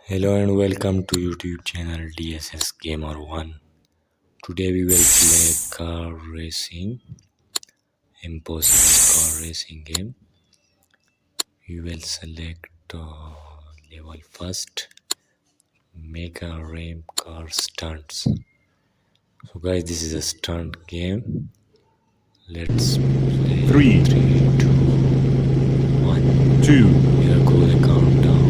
Hello and welcome to YouTube channel DSS Gamer 1. Today we will play car racing, impossible car racing game. We will select level first, Mega Ramp Car Stunts. So guys, this is a stunt game. Let's play. Three, 2, 1. 2, Here go the countdown.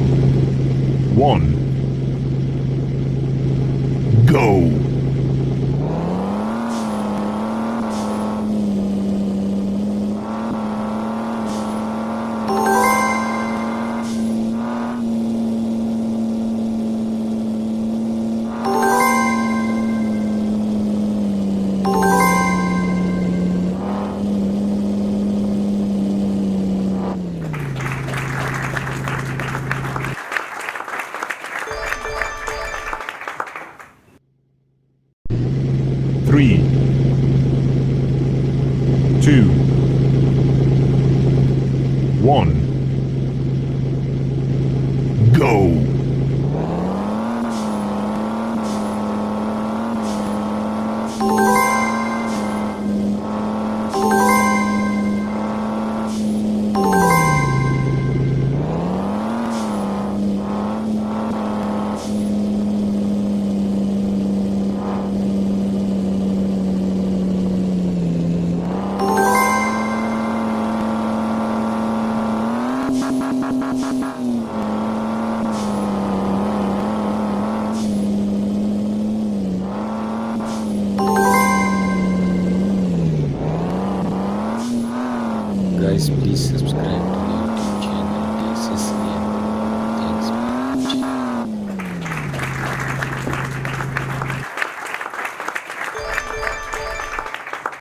1. Go! Three, 2, 1. Go!